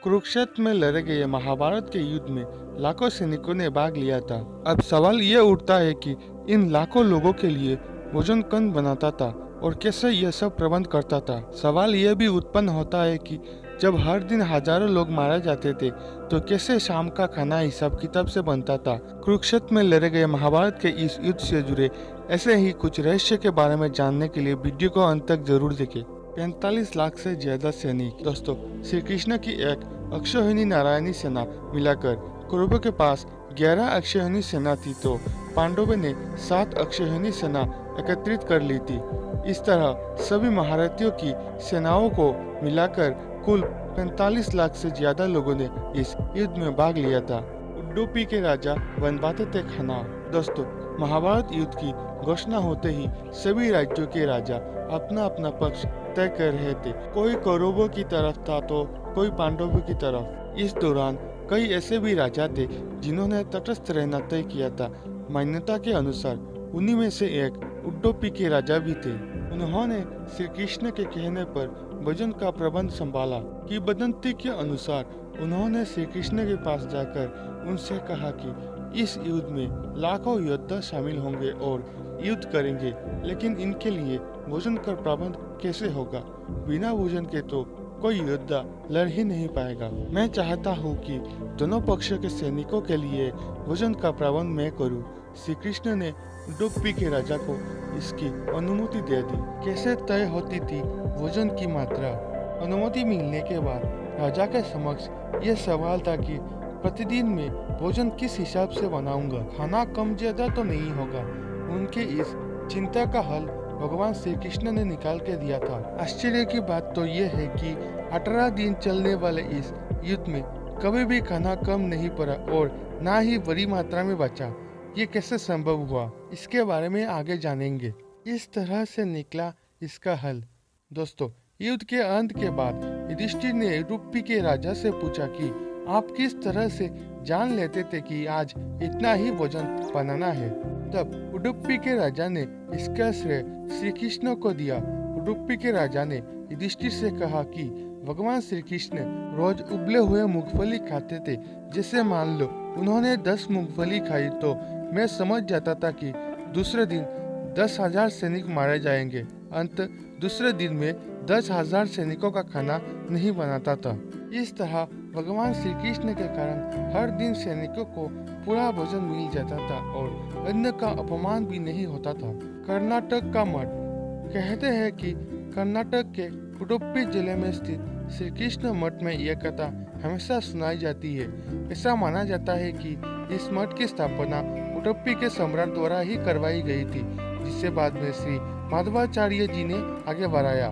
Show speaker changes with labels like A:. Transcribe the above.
A: कुरुक्षेत्र में लड़े गए महाभारत के युद्ध में लाखों सैनिकों ने भाग लिया था। अब सवाल ये उठता है कि इन लाखों लोगों के लिए भोजन कौन बनाता था और कैसे यह सब प्रबंध करता था। सवाल यह भी उत्पन्न होता है कि जब हर दिन हजारों लोग मारे जाते थे तो कैसे शाम का खाना हिसाब किताब से बनता था। कुरुक्षेत्र में लड़े गए महाभारत के इस युद्ध से जुड़े ऐसे ही कुछ रहस्य के बारे में जानने के लिए वीडियो को अंत तक जरूर देखें। 45 लाख से ज्यादा सैनिक। दोस्तों, श्री कृष्ण की एक अक्षौहिणी नारायणी सेना मिलाकर कौरवों के पास 11 अक्षौहिणी सेना थी, तो पांडवों ने 7 अक्षौहिणी सेना एकत्रित कर ली थी। इस तरह सभी महारथियों की सेनाओं को मिलाकर कुल 45 लाख से ज्यादा लोगों ने इस युद्ध में भाग लिया था। उडुपी के राजा बनवाते थे खाना। दोस्तों, महाभारत युद्ध की घोषणा होते ही सभी राज्यों के राजा अपना अपना पक्ष तय कर रहे थे। कोई कौरवों की तरफ था तो कोई पांडवों की तरफ। इस दौरान कई ऐसे भी राजा थे जिन्होंने तटस्थ रहना तय किया था। मान्यता के अनुसार उन्हीं में से एक उडुपी के राजा भी थे। उन्होंने श्री कृष्ण के कहने पर भोजन का प्रबंध संभाला। किंवदंती के अनुसार उन्होंने श्री कृष्ण के पास जाकर उनसे कहा कि इस युद्ध में लाखों योद्धा शामिल होंगे और युद्ध करेंगे, लेकिन इनके लिए भोजन का प्रबंध कैसे होगा। बिना भोजन के तो कोई योद्धा लड़ ही नहीं पाएगा। मैं चाहता हूँ कि दोनों पक्षों के सैनिकों के लिए भोजन का प्रबंध मैं करूँ। श्री कृष्ण ने उडुपी के राजा को इसकी अनुमति दे दी। कैसे तय होती थी भोजन की मात्रा। अनुमति मिलने के बाद राजा के समक्ष यह सवाल था कि प्रतिदिन में भोजन किस हिसाब से बनाऊंगा। खाना कम ज्यादा तो नहीं होगा। उनके इस चिंता का हल भगवान श्री कृष्ण ने निकाल के दिया था। आश्चर्य की बात तो यह है कि 18 दिन चलने वाले इस युद्ध में कभी भी खाना कम नहीं पड़ा और ना ही बड़ी मात्रा में बचा। ये कैसे संभव हुआ, इसके बारे में आगे जानेंगे। इस तरह से निकला इसका हल। दोस्तों, युद्ध के अंत के बाद युधिष्ठिर ने उडुपी के राजा से पूछा कि आप किस तरह से जान लेते थे कि आज इतना ही भोजन बनाना है। तब उडुपी के राजा ने इसका श्रेय श्री कृष्ण को दिया। उडुपी के राजा ने युधिष्ठिर से कहा कि भगवान श्री कृष्ण रोज उबले हुए मूंगफली खाते थे। जैसे मान लो उन्होंने 10 मूंगफली खाई तो मैं समझ जाता था कि दूसरे दिन 10,000 सैनिक मारे जाएंगे। अंत दूसरे दिन में 10,000 सैनिकों का खाना नहीं बनाता था। इस तरह भगवान श्री कृष्ण के कारण हर दिन सैनिकों को पूरा भोजन मिल जाता था और अन्न का अपमान भी नहीं होता था। कर्नाटक का मठ। कहते हैं कि कर्नाटक के उडुपी जिले में स्थित श्री कृष्ण मठ में यह कथा हमेशा सुनाई जाती है। ऐसा माना जाता है कि इस मठ की स्थापना उडुपी के सम्राट द्वारा ही करवाई गई थी, जिसे बाद में श्री माधवाचार्य जी ने आगे बढ़ाया।